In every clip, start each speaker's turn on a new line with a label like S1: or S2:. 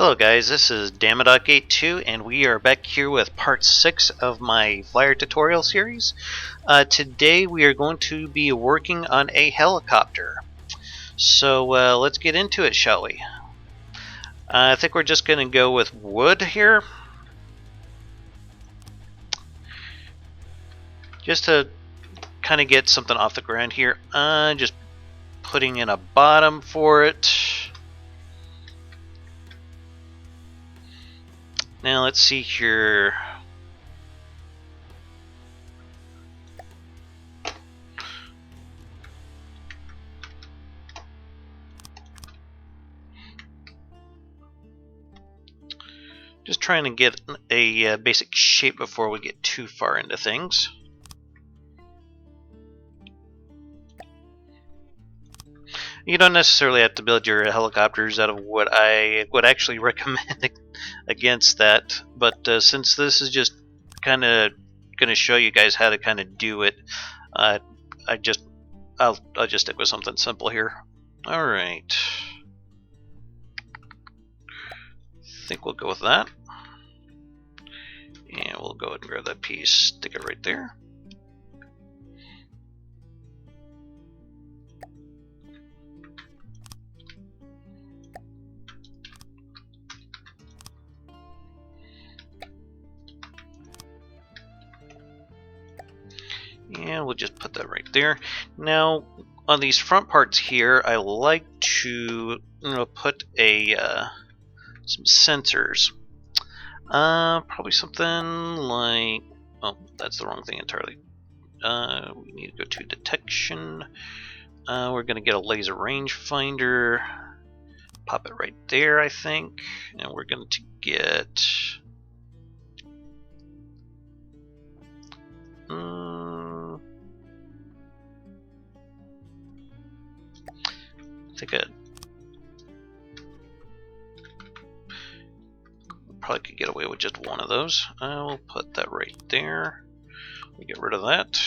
S1: Hello guys, this is Dama.Gate2 and we are back here with part 6 of my flyer tutorial series. Today we are going to be working on a helicopter. So let's get into it, shall we? I think we're just going to go with wood here. Just to kind of get something off the ground here. Just putting in a bottom for it. Now let's see here. Just trying to get a basic shape before we get too far into things. You don't necessarily have to build your helicopters out of wood. I would actually recommend against that, but since this is just kind of going to show you guys how to kind of do it, I'll just stick with something simple here. All right, I think we'll go with that, and we'll go ahead and grab that piece, stick it right there. And we'll just put that right there. Now, on these front parts here, I like to put some sensors. Probably something like, oh, that's the wrong thing entirely. We need to go to detection. We're going to get a laser rangefinder. Pop it right there, I think. And we're going to get... I think probably could get away with just one of those. I'll put that right there. We'll get rid of that.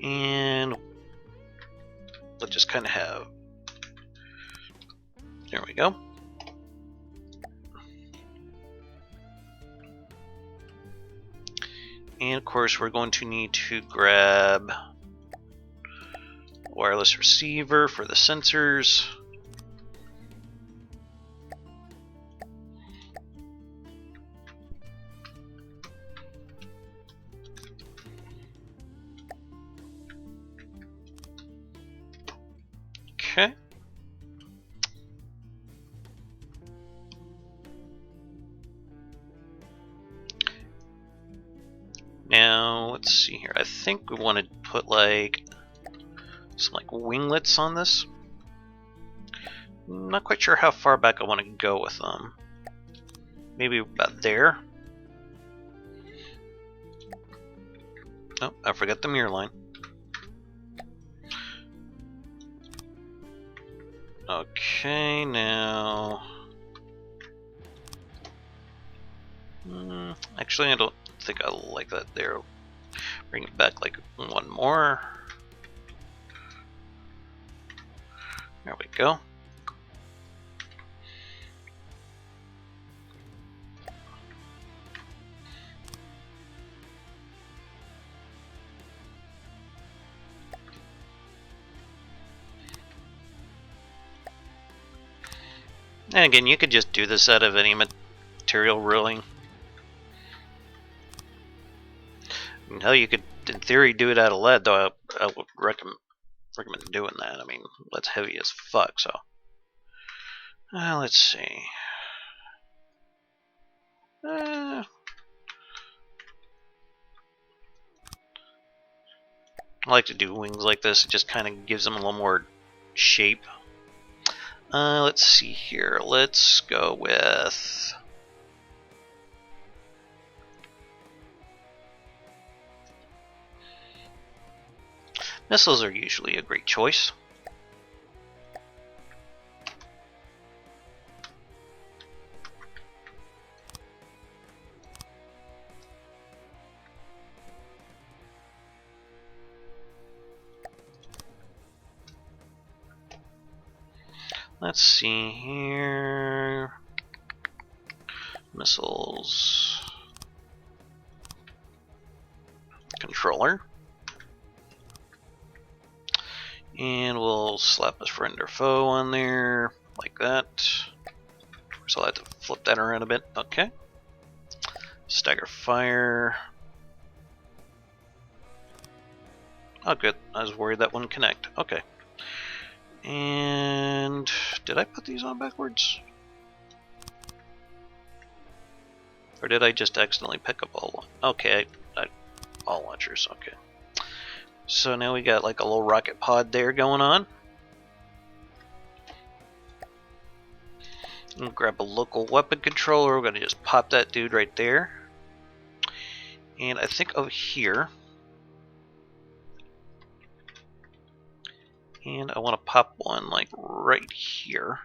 S1: And we'll just kind of have... There we go. And of course we're going to need to grab wireless receiver for the sensors. Okay. Now, let's see here. I think we want to put some winglets on this. I'm not quite sure how far back I want to go with them. Maybe about there. Oh, I forgot the mirror line. Okay, now... Actually, I don't think I like that there. Bring it back like one more. There we go. And again, you could just do this out of any material, really. Hell, you could, in theory, do it out of lead, though I would recommend doing that. I mean, lead's heavy as fuck, so. Let's see. I like to do wings like this. It just kind of gives them a little more shape. Let's see here. Let's go with... Missiles are usually a great choice. Let's see here. Missiles. Controller. And we'll slap a friend or foe on there, like that. So I'll have to flip that around a bit. Okay. Stagger fire. Oh, good. I was worried that wouldn't connect. Okay. And did I put these on backwards? Or did I just accidentally pick up all one? Okay, all launchers. Okay. So now we got like a little rocket pod there going on. And grab a local weapon controller. We're going to just pop that dude right there. And I think over here. And I want to pop one like right here.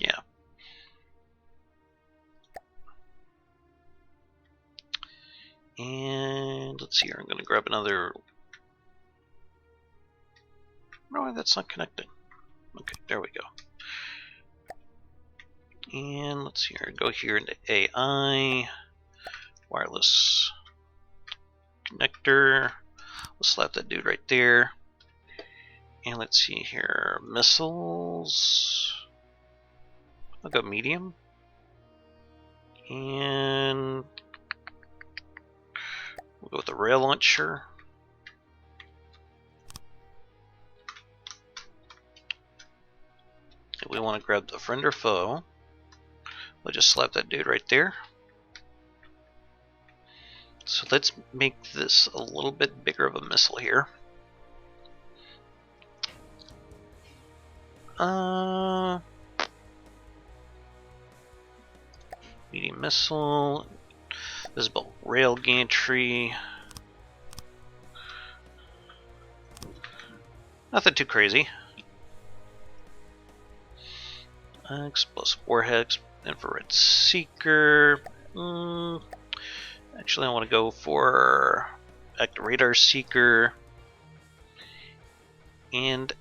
S1: Yeah. And let's see here. I'm going to grab another. No, that's not connecting. Okay, there we go. And let's see here. Go here into AI. Wireless connector. We'll slap that dude right there. And let's see here. Missiles. I'll go medium. And we'll go with the rail launcher. If we want to grab the friend or foe, we'll just slap that dude right there. So let's make this a little bit bigger of a missile here. Medium missile, visible rail gantry. Nothing too crazy. Explosive warheads, infrared seeker. Actually, I want to go for active radar seeker. And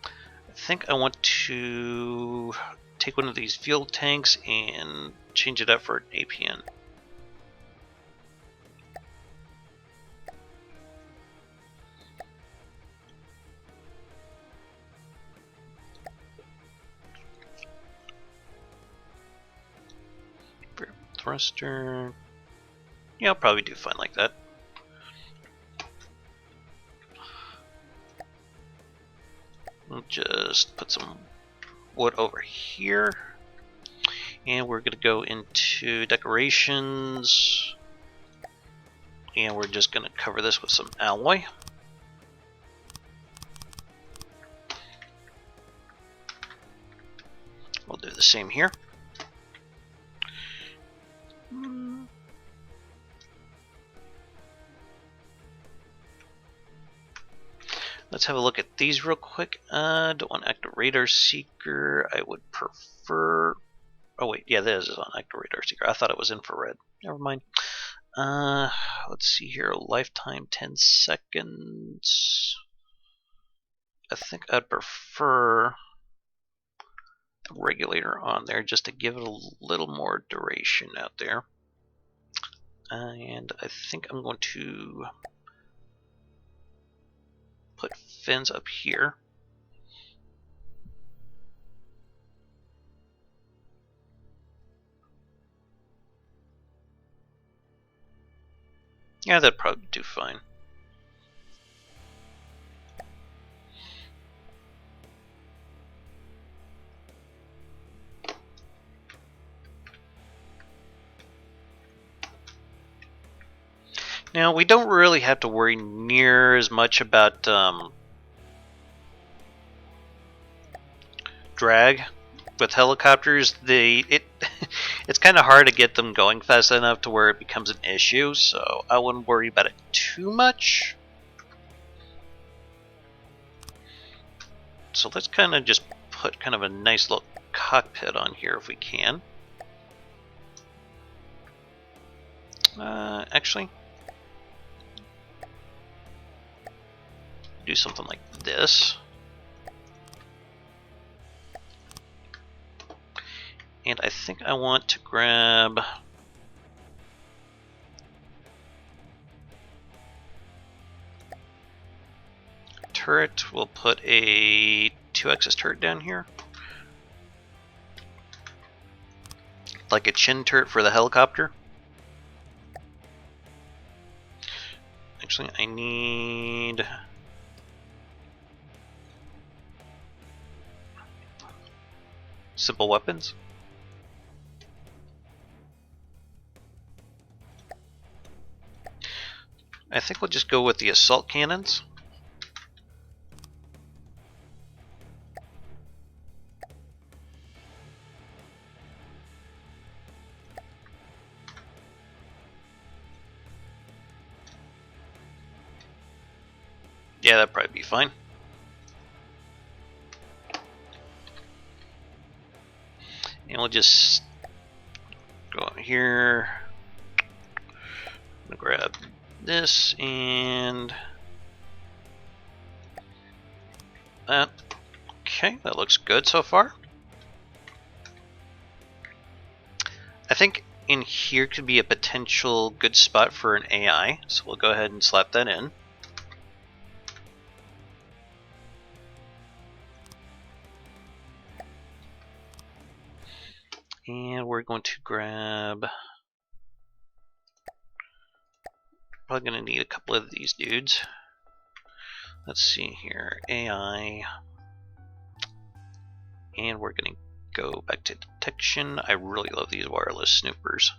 S1: I think I want to take one of these fuel tanks and change it up for an APN. Thruster. Yeah, I'll probably do fine like that. We'll just put some wood over here. And we're going to go into decorations. And we're just going to cover this with some alloy. We'll do the same here. Let's have a look at these real quick. Don't want active radar seeker. I would prefer. Oh wait, yeah, this is on active radar seeker. I thought it was infrared. Never mind. Let's see here. Lifetime 10 seconds. I think I'd prefer the regulator on there just to give it a little more duration out there. And I think I'm going to put fins up here. Yeah, that'd probably do fine. Now, we don't really have to worry near as much about drag with helicopters. It's kind of hard to get them going fast enough to where it becomes an issue, so I wouldn't worry about it too much. So let's kind of just put kind of a nice little cockpit on here if we can. Actually, do something like this. And I think I want to grab turret. We'll put a 2-axis turret down here. Like a chin turret for the helicopter. Actually, I need simple weapons. I think we'll just go with the assault cannons. Yeah, that'd probably be fine. And we'll just go out here. I'm gonna grab this and that. Okay, that looks good so far. I think in here could be a potential good spot for an AI, so we'll go ahead and slap that in. And we're going to grab, probably going to need a couple of these dudes. Let's see here, AI, and we're going to go back to detection. I really love these wireless snoopers.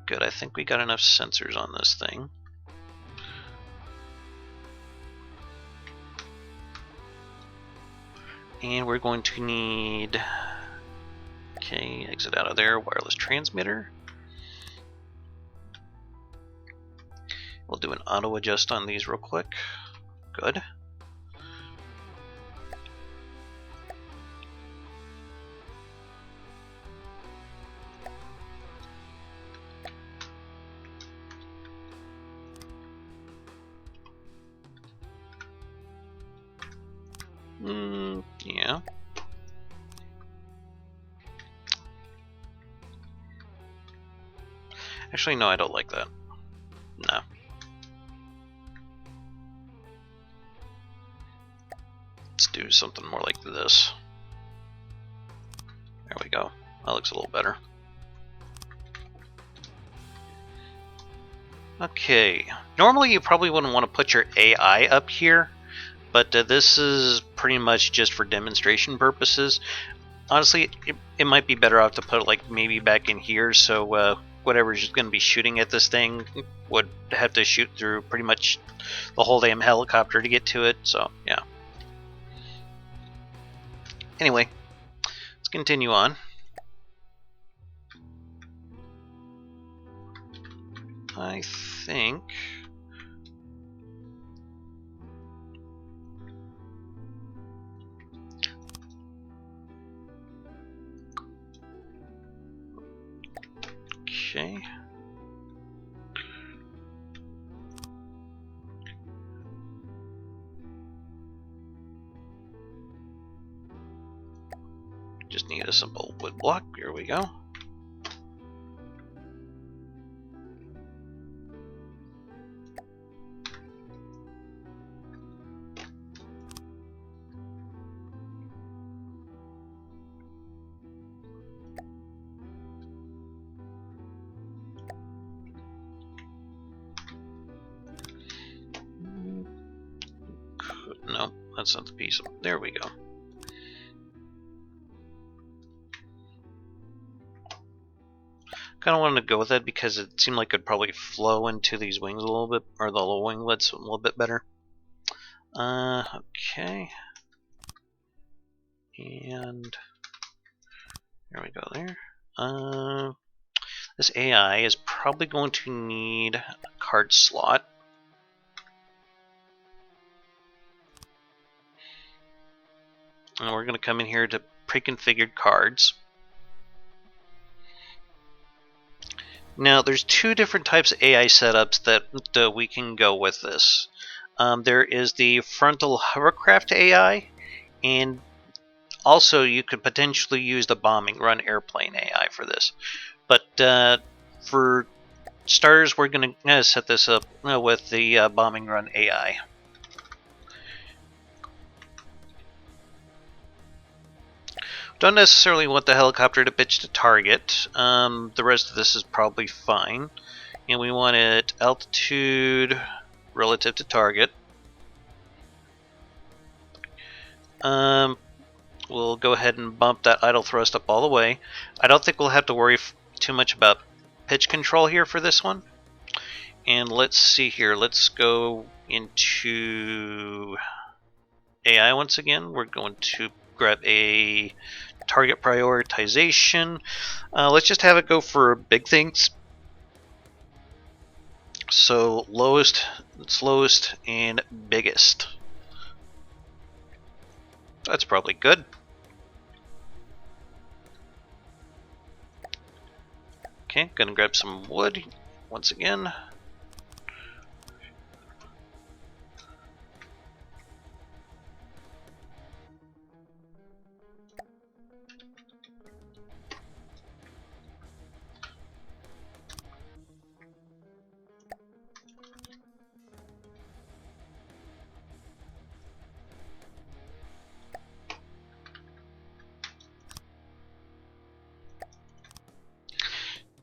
S1: Good, I think we got enough sensors on this thing. And we're going to need, okay, exit out of there, wireless transmitter. We'll do an auto adjust on these real quick. Good. Yeah. Actually, no, I don't like that. No. Let's do something more like this. There we go. That looks a little better. Okay. Normally, you probably wouldn't want to put your AI up here, but this is pretty much just for demonstration purposes. Honestly, it might be better off to put it like maybe back in here, so whatever's going to be shooting at this thing would have to shoot through pretty much the whole damn helicopter to get to it, so yeah. Anyway, let's continue on. I think okay. Just need a simple wood block. Here we go. No, that's not the piece. There we go. Kind of wanted to go with that because it seemed like it would probably flow into these wings a little bit, or the little winglets a little bit better. Okay. And there we go there. This AI is probably going to need a card slot. And we're going to come in here to pre-configured cards. Now, there's two different types of AI setups that we can go with this. There is the frontal hovercraft AI, and also you could potentially use the bombing run airplane AI for this. But for starters, we're going to set this up with the bombing run AI. Don't necessarily want the helicopter to pitch to target. The rest of this is probably fine. And we want it altitude relative to target. We'll go ahead and bump that idle thrust up all the way. I don't think we'll have to worry too much about pitch control here for this one. And let's see here. Let's go into AI once again. We're going to grab a target prioritization. Let's just have it go for big things. So lowest, slowest, and biggest. That's probably good. Okay, gonna grab some wood once again.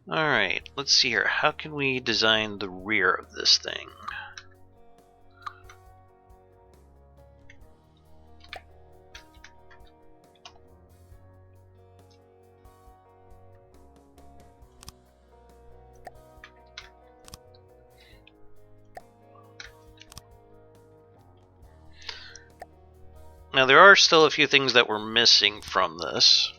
S1: Alright, let's see here. How can we design the rear of this thing? Now there are still a few things that we're missing from this.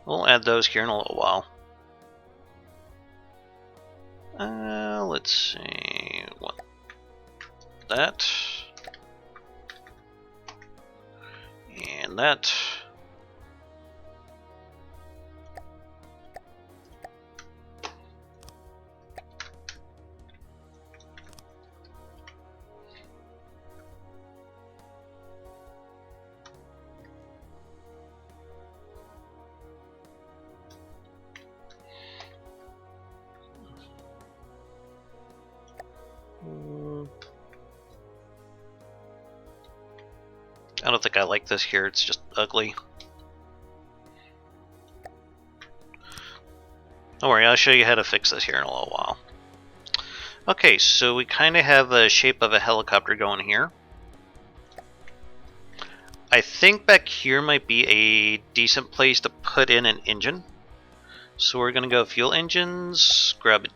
S1: We'll add those here in a little while. Let's see. What? That. And that. I don't think I like this here, it's just ugly. Don't worry, I'll show you how to fix this here in a little while. Okay, so we kind of have the shape of a helicopter going here. I think back here might be a decent place to put in an engine. So we're going to go fuel engines, grab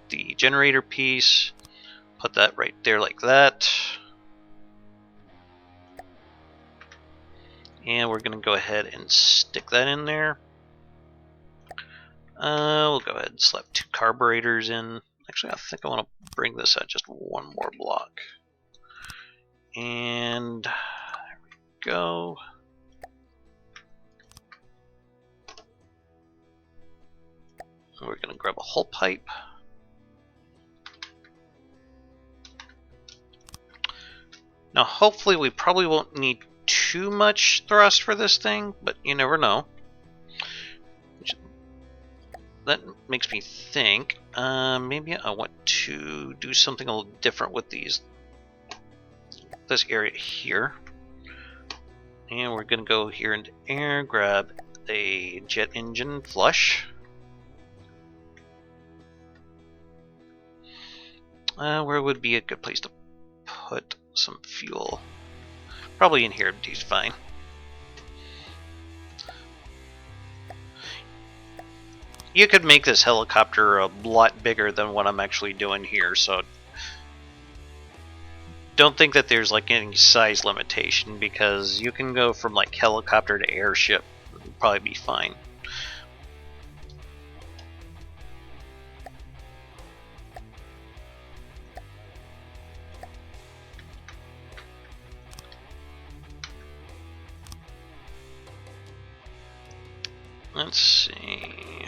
S1: the generator piece, put that right there like that. And we're going to go ahead and stick that in there. We'll go ahead and slap 2 carburetors in. Actually, I think I want to bring this out just one more block. And there we go. We're going to grab a hull pipe. Now, hopefully we probably won't need too much thrust for this thing, but you never know. That makes me think, maybe I want to do something a little different with this area here. And we're going to go here into air, grab a jet engine flush. Where would be a good place to put some fuel? Probably in here would be fine. You could make this helicopter a lot bigger than what I'm actually doing here, so don't think that there's like any size limitation, because you can go from like helicopter to airship. It would probably be fine. Let's see.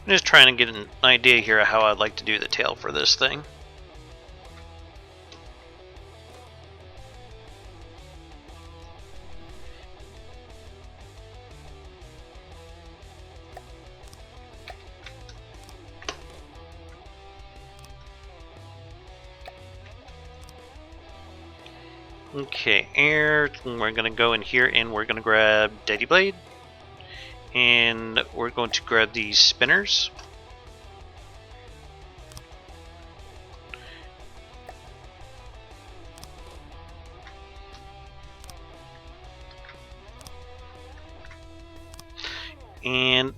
S1: I'm just trying to get an idea here of how I'd like to do the tail for this thing. Okay, air. We're going to go in here and we're going to grab Daddy Blade. And we're going to grab these spinners. And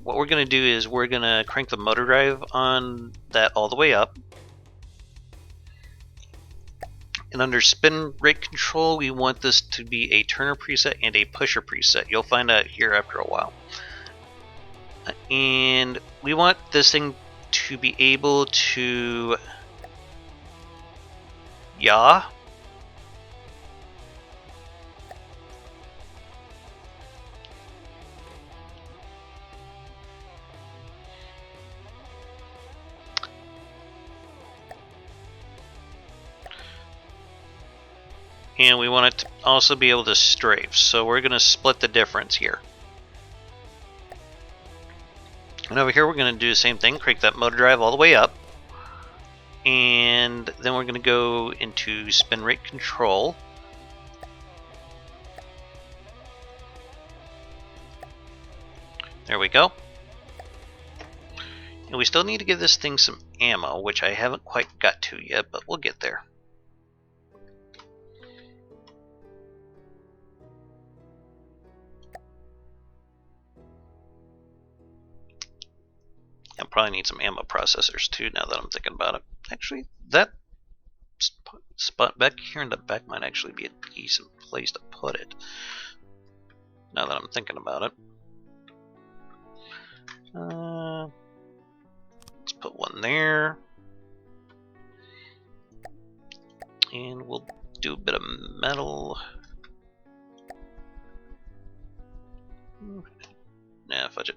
S1: what we're going to do is we're going to crank the motor drive on that all the way up. And under spin rate control, we want this to be a turner preset and a pusher preset. You'll find out here after a while. And we want this thing to be able to yaw. And we want it to also be able to strafe. So we're going to split the difference here. And over here we're going to do the same thing, crank that motor drive all the way up. And then we're going to go into spin rate control. There we go. And we still need to give this thing some ammo, which I haven't quite got to yet, but we'll get there. I probably need some ammo processors too, now that I'm thinking about it. Actually, that spot back here in the back might actually be a decent place to put it, now that I'm thinking about it. Let's put one there. And we'll do a bit of metal. Nah, fudge it.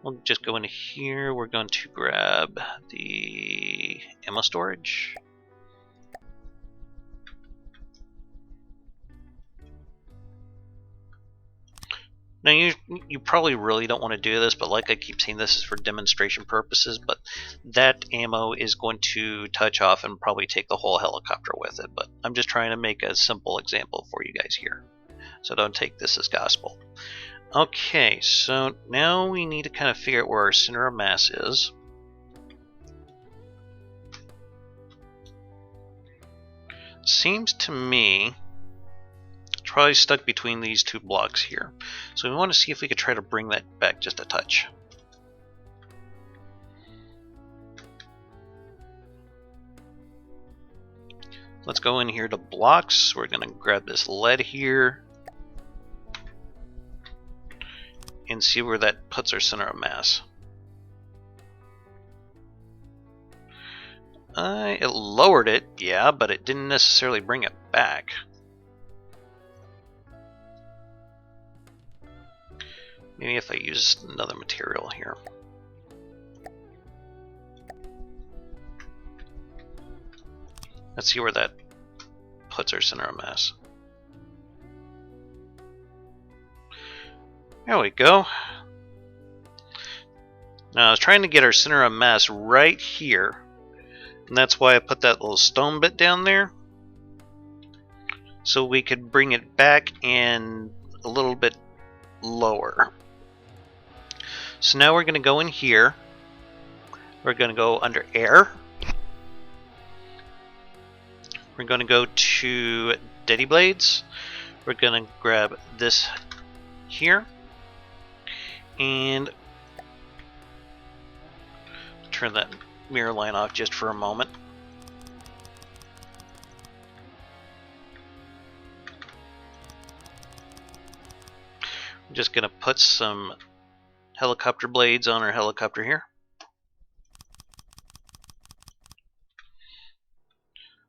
S1: We'll just go into here. We're going to grab the ammo storage. Now you probably really don't want to do this, but like I keep saying, this is for demonstration purposes, but that ammo is going to touch off and probably take the whole helicopter with it. But I'm just trying to make a simple example for you guys here, so don't take this as gospel. Okay, so now we need to kind of figure out where our center of mass is. Seems to me it's probably stuck between these two blocks here. So we want to see if we could try to bring that back just a touch. Let's go in here to blocks. We're going to grab this lead here and see where that puts our center of mass. It lowered it, yeah, but it didn't necessarily bring it back. Maybe if I use another material here. Let's see where that puts our center of mass. There we go. Now I was trying to get our center of mass right here, and that's why I put that little stone bit down there, so we could bring it back and a little bit lower. So now we're going to go in here, We're going to go under air. We're going to go to Deady Blades. We're going to grab this here and turn that mirror line off just for a moment. I'm just going to put some helicopter blades on our helicopter here.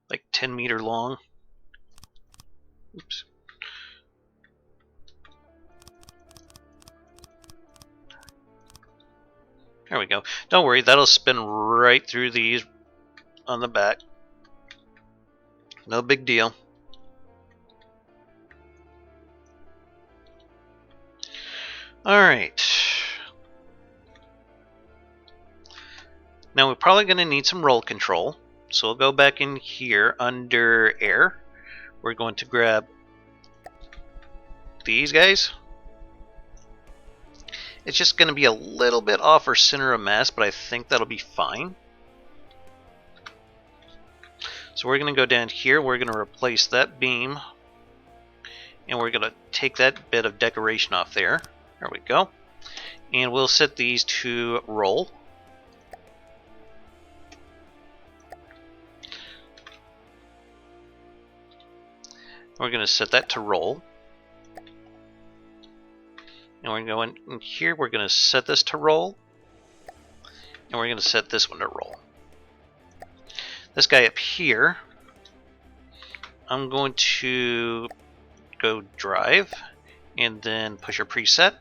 S1: Like 10-meter long. Oops. There we go. Don't worry, that'll spin right through these on the back. No big deal. Alright. Now we're probably going to need some roll control. So we'll go back in here under air. We're going to grab these guys. It's just going to be a little bit off our center of mass, but I think that'll be fine. So we're going to go down here. We're going to replace that beam. And we're going to take that bit of decoration off there. There we go. And we'll set these to roll. We're going to set that to roll. And we're going in here, we're going to set this to roll. And we're going to set this one to roll. This guy up here, I'm going to go drive and then push a preset.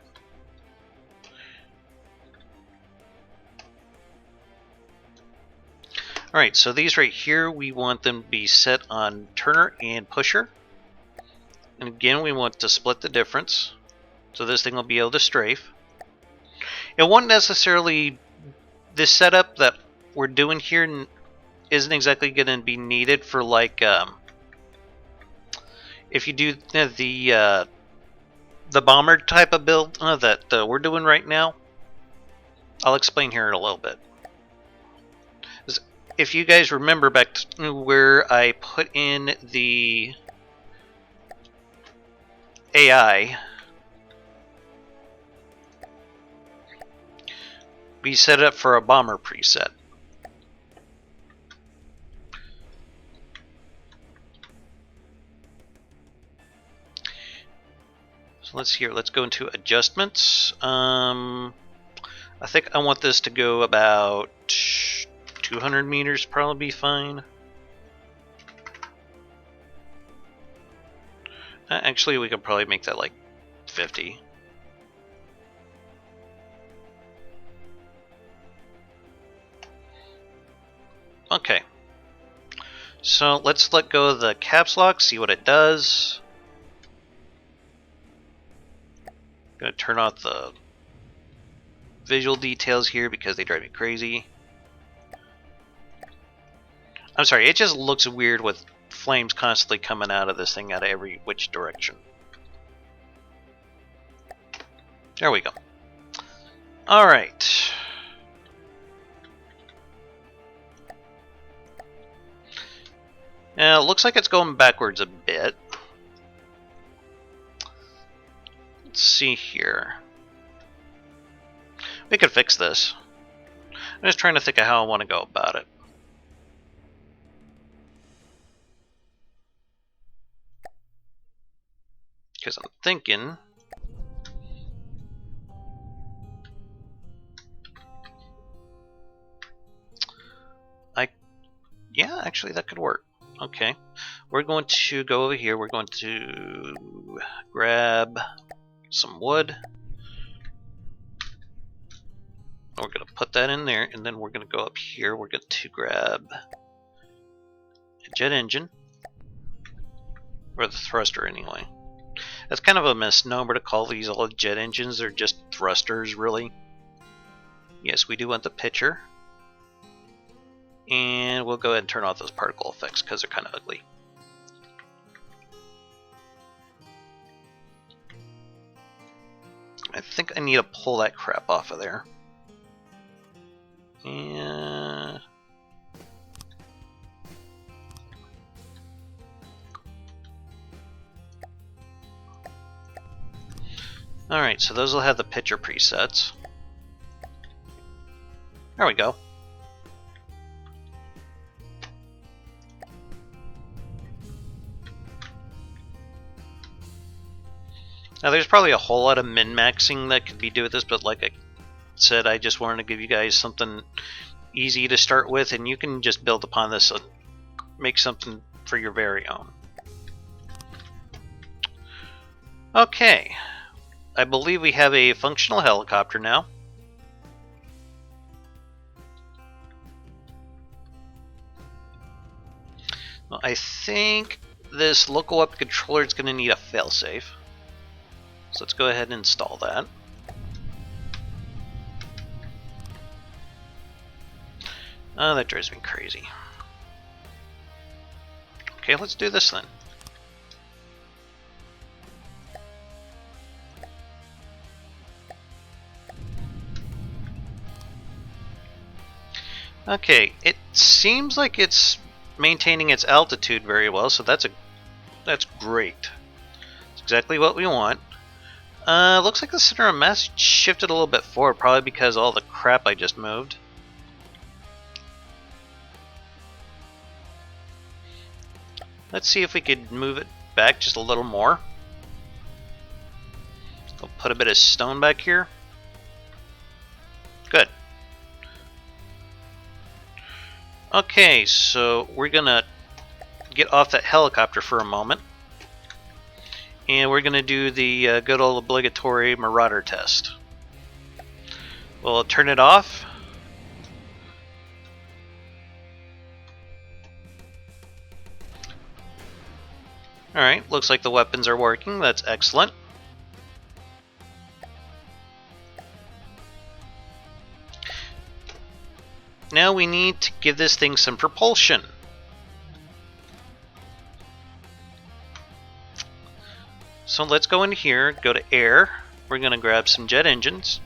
S1: Alright, so these right here, we want them to be set on turner and pusher. And again, we want to split the difference. So this thing will be able to strafe. It won't necessarily... This setup that we're doing here isn't exactly going to be needed for like... if you do the bomber type of build that we're doing right now. I'll explain here in a little bit. If you guys remember back to where I put in the AI, we set it up for a bomber preset. So let's see here. Let's go into adjustments. I think I want this to go about 200 meters, probably be fine. Actually, we could probably make that like 50. Okay. So let's let go of the caps lock, see what it does. Gonna turn off the visual details here because they drive me crazy. I'm sorry, it just looks weird with flames constantly coming out of this thing out of every which direction. There we go. Alright. Now, it looks like it's going backwards a bit. Let's see here. We could fix this. I'm just trying to think of how I want to go about it. Because I'm thinking... Yeah, actually that could work. Okay. We're going to go over here. We're going to grab some wood. We're going to put that in there, and then we're going to go up here. We're going to grab a jet engine. Or the thruster, anyway. That's kind of a misnomer to call these all jet engines. They're just thrusters, really. Yes, we do want the pitcher. And we'll go ahead and turn off those particle effects because they're kind of ugly. I think I need to pull that crap off of there. And alright, so those will have the picture presets. There we go. Now there's probably a whole lot of min-maxing that could be done with this, but like I said, I just wanted to give you guys something easy to start with, and you can just build upon this and make something for your very own. Okay, I believe we have a functional helicopter now. Well, I think this local weapon controller is going to need a failsafe. So let's go ahead and install that. Oh, that drives me crazy. Okay, let's do this then. Okay, it seems like it's maintaining its altitude very well, so that's great. It's exactly what we want. Looks like the center of mass shifted a little bit forward, probably because of all the crap I just moved. Let's see if we could move it back just a little more. I'll put a bit of stone back here. Good. Okay, so we're gonna get off that helicopter for a moment. And we're going to do the good old obligatory Marauder test. We'll turn it off. Alright, looks like the weapons are working. That's excellent. Now we need to give this thing some propulsion. So let's go into here, go to air. We're going to grab some jet engines.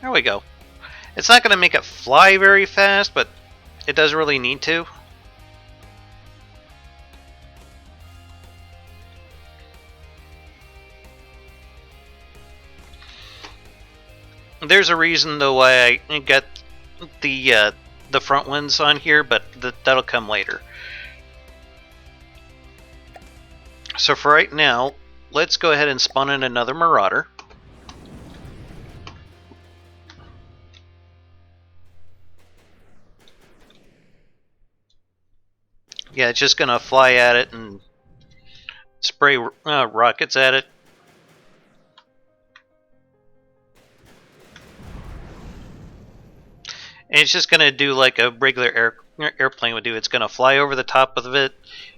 S1: There we go. It's not going to make it fly very fast, but it does really need to. There's a reason though why I got the front ones on here, but that'll come later. So for right now, let's go ahead and spawn in another Marauder. Yeah, it's just gonna fly at it and spray rockets at it. And it's just going to do like a regular airplane would do. It's going to fly over the top of it,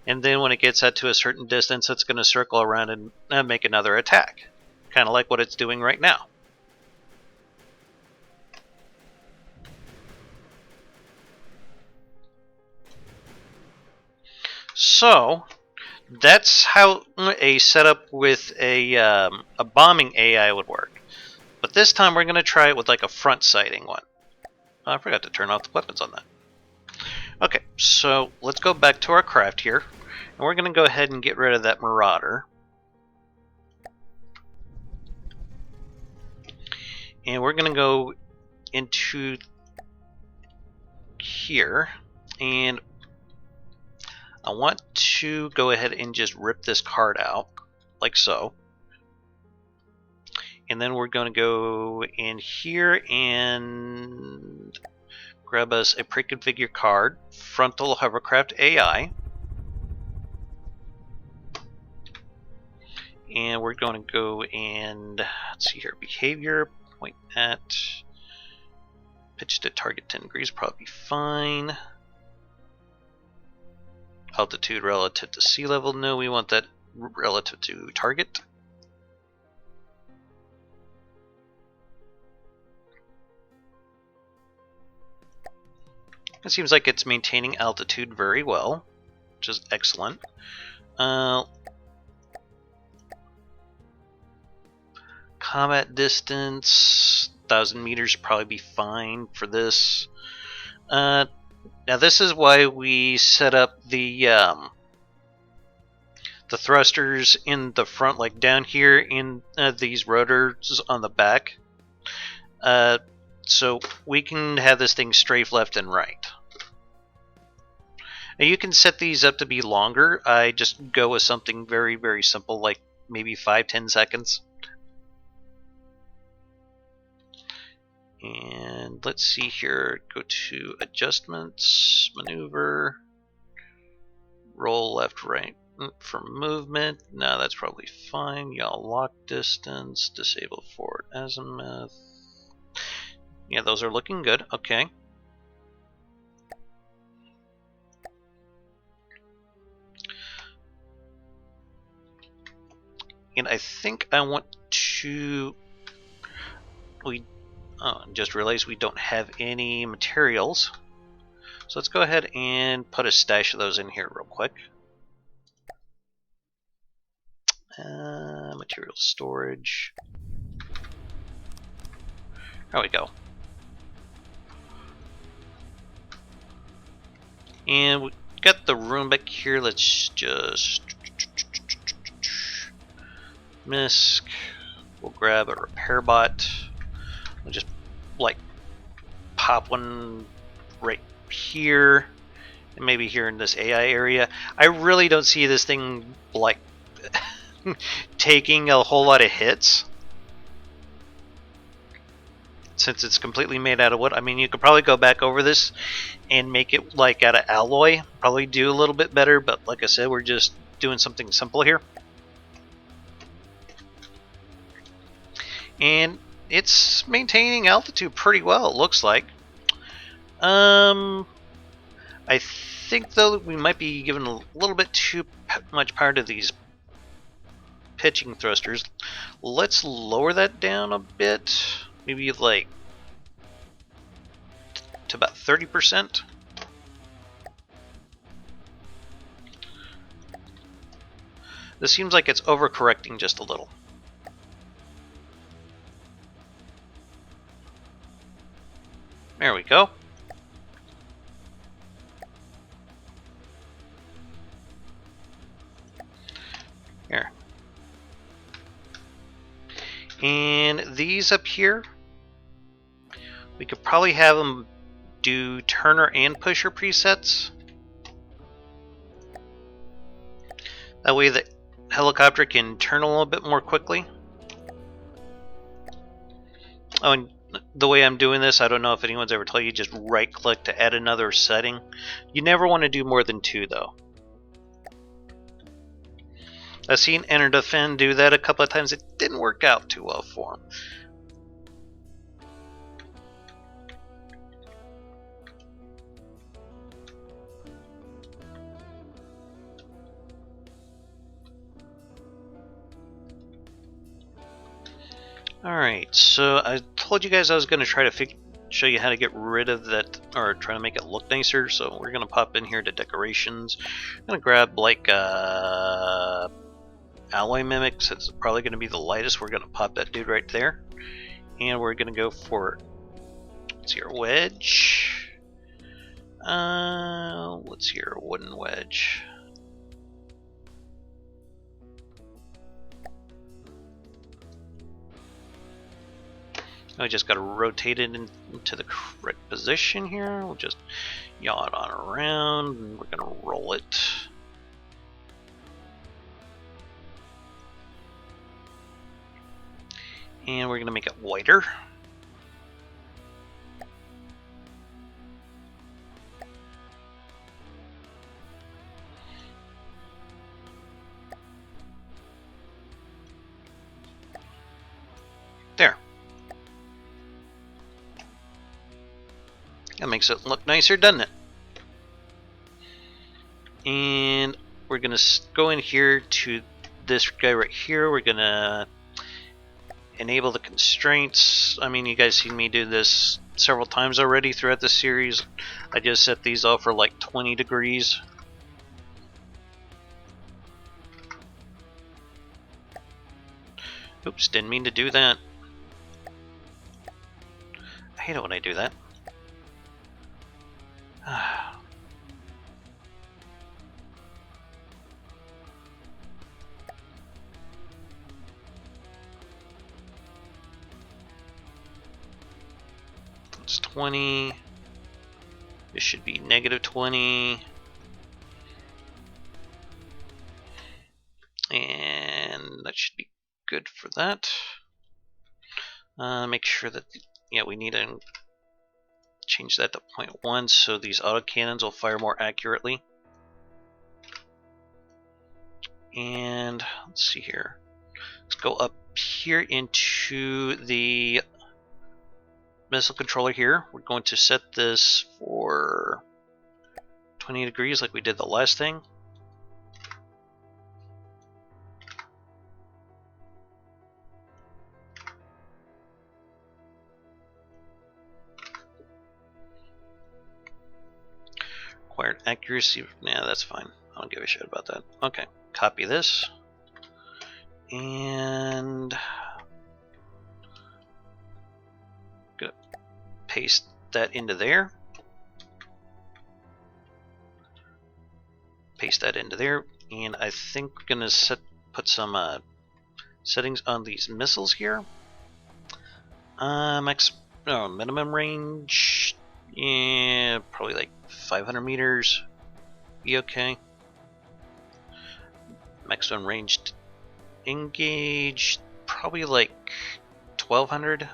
S1: and then when it gets out to a certain distance, it's going to circle around and make another attack. Kind of like what it's doing right now. So, that's how a setup with a bombing AI would work. But this time we're going to try it with like a front sighting one. I forgot to turn off the weapons on that. Okay, so let's go back to our craft here. And we're going to go ahead and get rid of that Marauder. And we're going to go into here. And I want to go ahead and just rip this card out, like so. And then we're going to go in here and grab us a pre-configured card, Frontal Hovercraft AI. And we're going to go and, let's see here, behavior, point at, pitch to target 10 degrees, probably fine. Altitude relative to sea level, no, we want that relative to target. It seems like it's maintaining altitude very well. which is excellent. Uh, combat distance, 1,000 meters probably be fine for this. Now this is why we set up the thrusters in the front, like down here in these rotors on the back. So we can have this thing strafe left and right. Now you can set these up to be longer. I just go with something very, very simple, like maybe 5-10 seconds. And let's see here, go to adjustments, maneuver, roll left, right for movement. No, that's probably fine. Yaw lock distance, disable forward azimuth. Yeah, those are looking good. Okay. And I think I want to... just realized we don't have any materials. So let's go ahead and put a stash of those in here real quick. Material storage. There we go. And we got the room back here. Let's just... MISC. We'll grab a repair bot. We'll just like pop one right here, and maybe here in this AI area. I really don't see this thing like taking a whole lot of hits, since it's completely made out of wood. I mean, you could probably go back over this and make it like out of alloy. Probably do a little bit better, but like I said, we're just doing something simple here. And it's maintaining altitude pretty well, it looks like. I think, though, we might be giving a little bit too much power to these pitching thrusters. Let's lower that down a bit. Maybe like to about 30%. This seems like it's overcorrecting just a little. There we go. Here. And these up here, we could probably have them do turner and pusher presets. That way the helicopter can turn a little bit more quickly. Oh, and the way I'm doing this, I don't know if anyone's ever told you, just right click to add another setting. You never want to do more than 2 though. I've seen Enter Defend do that a couple of times. It didn't work out too well for him. Alright, so I told you guys I was going to try to show you how to get rid of that, or try to make it look nicer. So we're going to pop in here to decorations. I'm going to grab like alloy mimic, since it's probably going to be the lightest. We're going to pop that dude right there. And we're going to go for, let's see, our wedge. Let's see, our wooden wedge. I just got to rotate it into the correct position here. We'll just yaw it on around, and we're going to roll it. And we're going to make it whiter. There. That makes it look nicer, doesn't it? And we're going to go in here to this guy right here. We're going to enable the constraints. I mean, you guys seen me do this several times already throughout the series. I just set these all for like 20 degrees. Oops, didn't mean to do that. I hate it when I do that. It's 20. This should be negative 20. And that should be good for that. Make sure that, yeah, we need to change that to 0.1 so these autocannons will fire more accurately. And let's see here. Let's go up here into the missile controller here. We're going to set this for 20 degrees like we did the last thing. Required accuracy. Nah, that's fine. I don't give a shit about that. Okay, copy this. And gonna paste that into there. Paste that into there. And I think we're gonna put some settings on these missiles here. Minimum range. Yeah, probably like 500 meters. Be okay. Maximum range engage. Probably like 1200.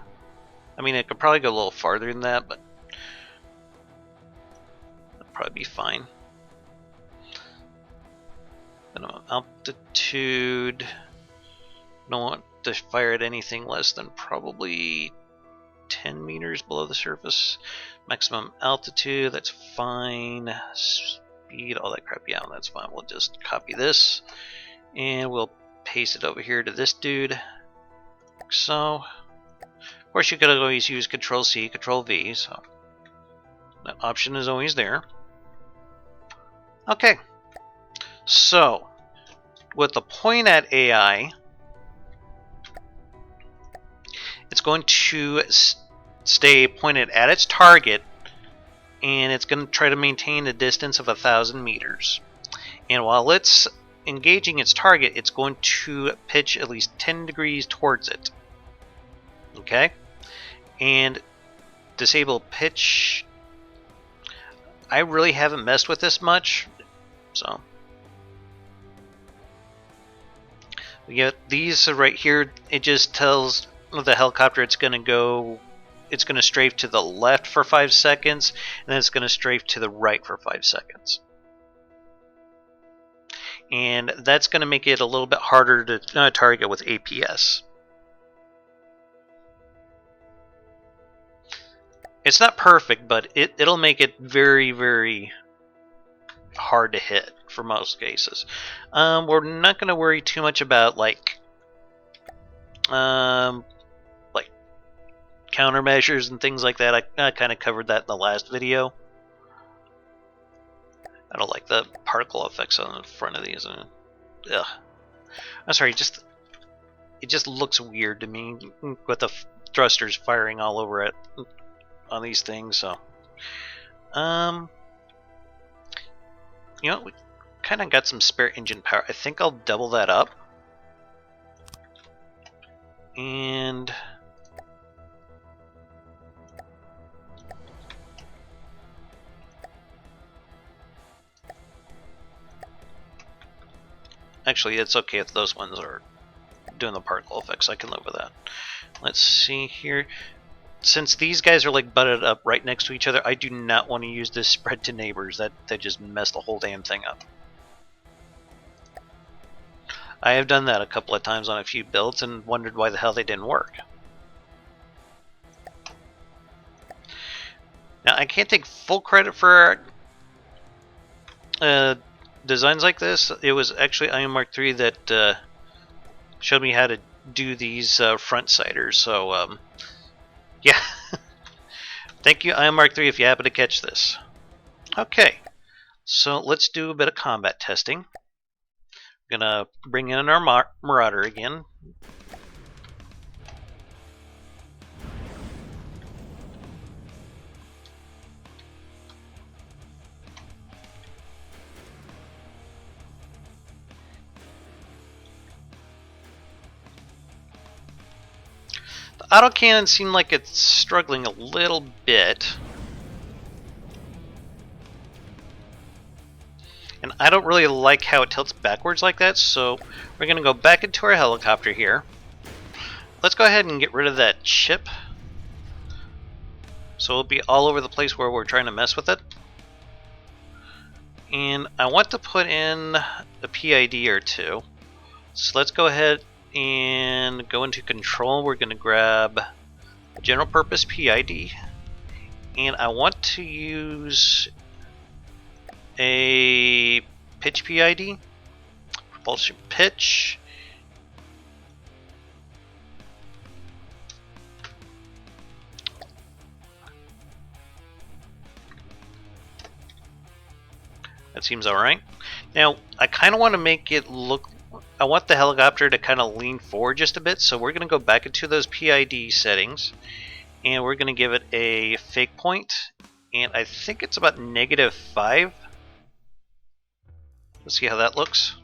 S1: I mean, it could probably go a little farther than that, but that'd probably be fine. Minimum altitude. Don't want to fire at anything less than probably 10 meters below the surface. Maximum altitude, that's fine. Speed, all that crap, yeah, that's fine. We'll just copy this and we'll paste it over here to this dude. Like so. Of course, you could always use Control C, Control V, so that option is always there. Okay, so with the point at AI, it's going to stay pointed at its target, and it's going to try to maintain a distance of 1,000 meters. And while it's engaging its target, it's going to pitch at least 10 degrees towards it. Okay? And disable pitch. I really haven't messed with this much, so. Yeah, these right here, it just tells the helicopter it's going to strafe to the left for 5 seconds, and then it's going to strafe to the right for 5 seconds. And that's going to make it a little bit harder to target with APS. It's not perfect, but it'll make it very, very hard to hit for most cases. We're not going to worry too much about like countermeasures and things like that. I kind of covered that in the last video. I don't like the particle effects on the front of these. Ugh. I'm sorry, it just looks weird to me with the thrusters firing all over it on these things. So, you know, we kind of got some spare engine power. I think I'll double that up. And actually, it's okay if those ones are doing the particle effects. I can live with that. Let's see here. Since these guys are like butted up right next to each other, I do not want to use this spread to neighbors. That just messed the whole damn thing up. I have done that a couple of times on a few builds and wondered why the hell they didn't work. Now, I can't take full credit for designs like this. It was actually Iron Mark III that showed me how to do these front siders. So, yeah. Thank you, Iron Mark III, if you happen to catch this. Okay, so let's do a bit of combat testing. Gonna bring in our Marauder again. autocannon seemed like it's struggling a little bit. And I don't really like how it tilts backwards like that, so we're going to go back into our helicopter here. Let's go ahead and get rid of that chip. So it'll be all over the place where we're trying to mess with it. And I want to put in a PID or two. So let's go ahead and go into control. We're going to grab general purpose PID. And I want to use a pitch PID. Propulsion pitch. That seems alright. Now, I kind of want to make it look... I want the helicopter to kind of lean forward just a bit, so we're going to go back into those PID settings, and we're going to give it a fake point, and I think it's about -5. Let's see how that looks.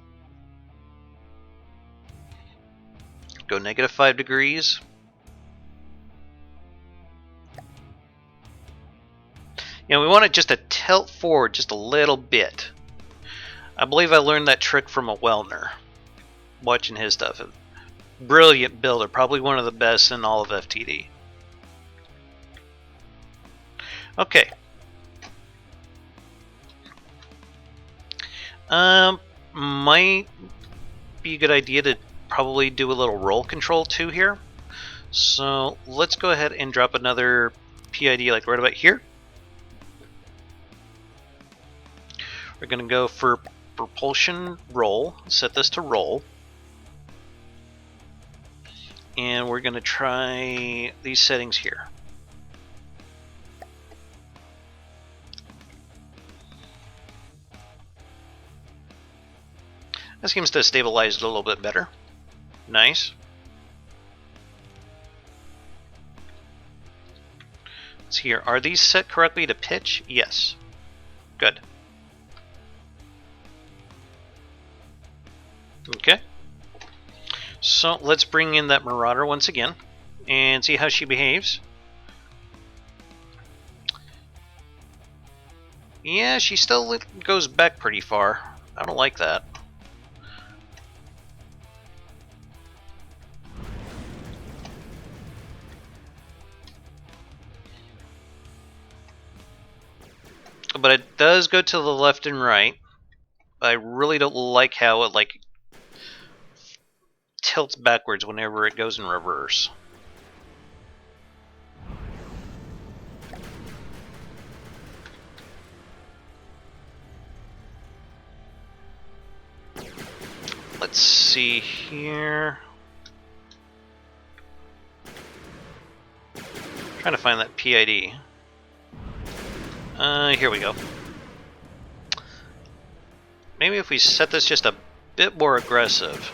S1: Go -5 degrees. You know, we want it just to tilt forward just a little bit. I believe I learned that trick from a Wellner, watching his stuff. Brilliant builder, probably one of the best in all of FTD. Okay. Might be a good idea to probably do a little roll control too here. So let's go ahead and drop another PID like right about here. We're going to go for propulsion roll, set this to roll. And we're going to try these settings here. That seems to have stabilized a little bit better. Nice. Let's see here. Are these set correctly to pitch? Yes. Good. Okay. So let's bring in that Marauder once again and see how she behaves. Yeah, she still goes back pretty far. I don't like that. But it does go to the left and right. I really don't like how it tilts backwards whenever it goes in reverse. Let's see here. Trying to find that PID. Here we go. Maybe if we set this just a bit more aggressive.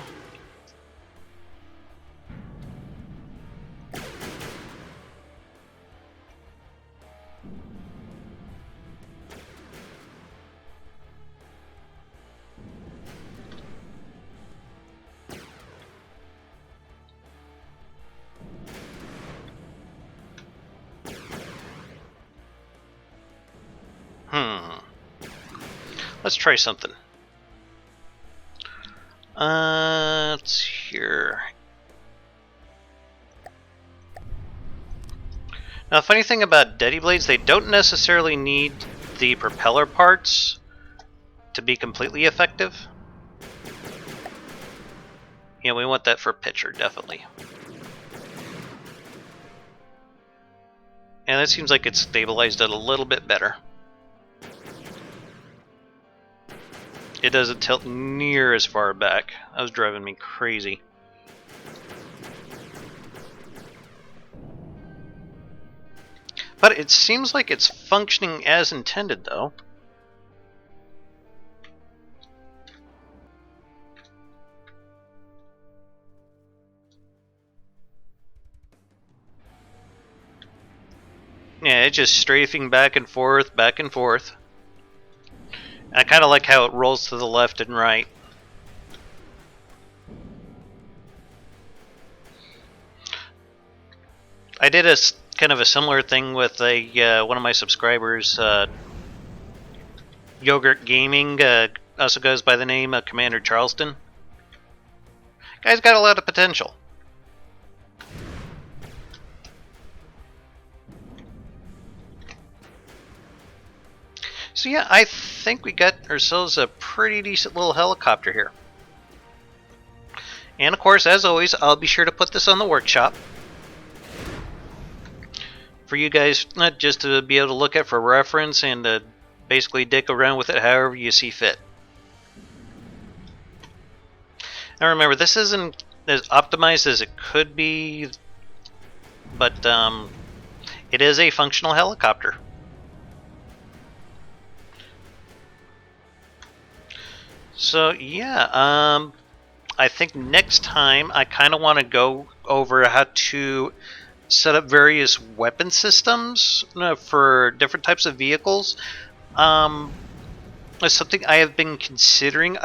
S1: Let's try something. Let's see here. Now, the funny thing about Daddy Blades, they don't necessarily need the propeller parts to be completely effective. Yeah, we want that for pitcher, definitely. And it seems like it's stabilized it a little bit better. It doesn't tilt near as far back. That was driving me crazy. But it seems like it's functioning as intended, though. Yeah, it's just strafing back and forth, back and forth. I kind of like how it rolls to the left and right. I did a kind of a similar thing with a one of my subscribers, Yogurt Gaming, also goes by the name of Commander Charleston. Guy's got a lot of potential. So yeah, I think we got ourselves a pretty decent little helicopter here. And of course, as always, I'll be sure to put this on the workshop for you guys, not just to be able to look at for reference and to basically dick around with it however you see fit. Now remember, this isn't as optimized as it could be, but it is a functional helicopter. So yeah, I think next time I kind of want to go over how to set up various weapon systems for different types of vehicles. It's something I have been considering.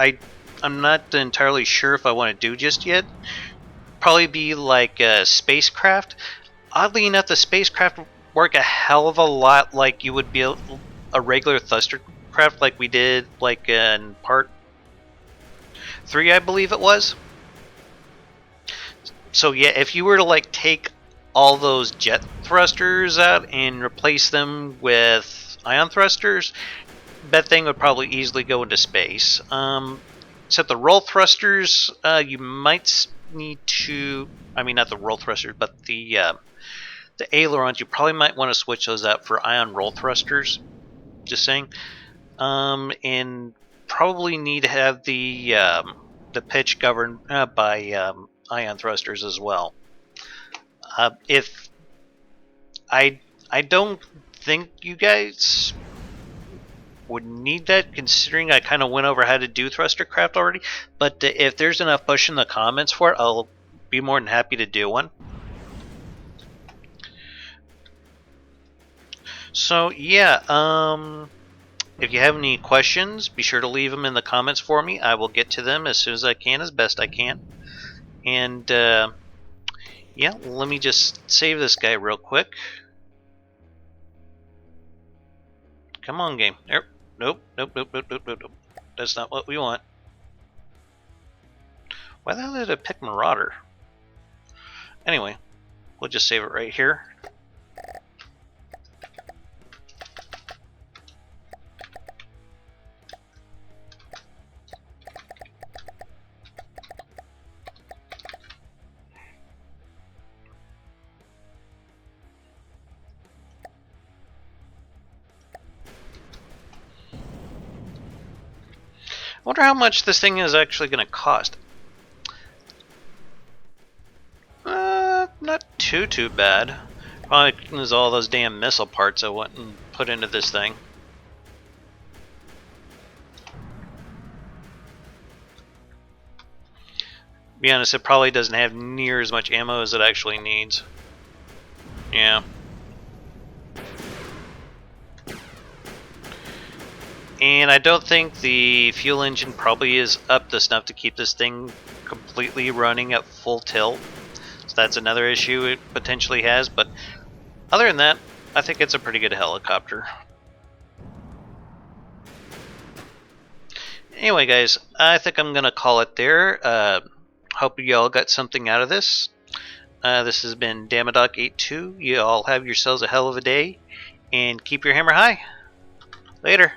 S1: I'm not entirely sure if I want to do just yet. Probably be like a spacecraft. Oddly enough, the spacecraft work a hell of a lot like you would be a regular thruster craft, like we did like in part 3, I believe it was. So yeah, if you were to like take all those jet thrusters out and replace them with ion thrusters, that thing would probably easily go into space. Except the roll thrusters, you might need to. I mean, not the roll thrusters, but the ailerons. You probably might want to switch those out for ion roll thrusters. Just saying. And probably need to have the pitch governed by ion thrusters as well. If I don't think you guys would need that, considering I kind of went over how to do thruster craft already. But if there's enough push in the comments for it, I'll be more than happy to do one. So yeah, if you have any questions, be sure to leave them in the comments for me. I will get to them as soon as I can, as best I can. And yeah, let me just save this guy real quick. Come on, game. Nope. That's not what we want. Why the hell did it pick Marauder? Anyway, we'll just save it right here. I wonder how much this thing is actually going to cost. Not too bad. Probably there's all those damn missile parts I went and put into this thing. To be honest, it probably doesn't have near as much ammo as it actually needs. Yeah. And I don't think the fuel engine probably is up to snuff to keep this thing completely running at full tilt. So that's another issue it potentially has. But other than that, I think it's a pretty good helicopter. Anyway, guys, I think I'm going to call it there. Hope you all got something out of this. This has been Dama82. You all have yourselves a hell of a day. And keep your hammer high. Later.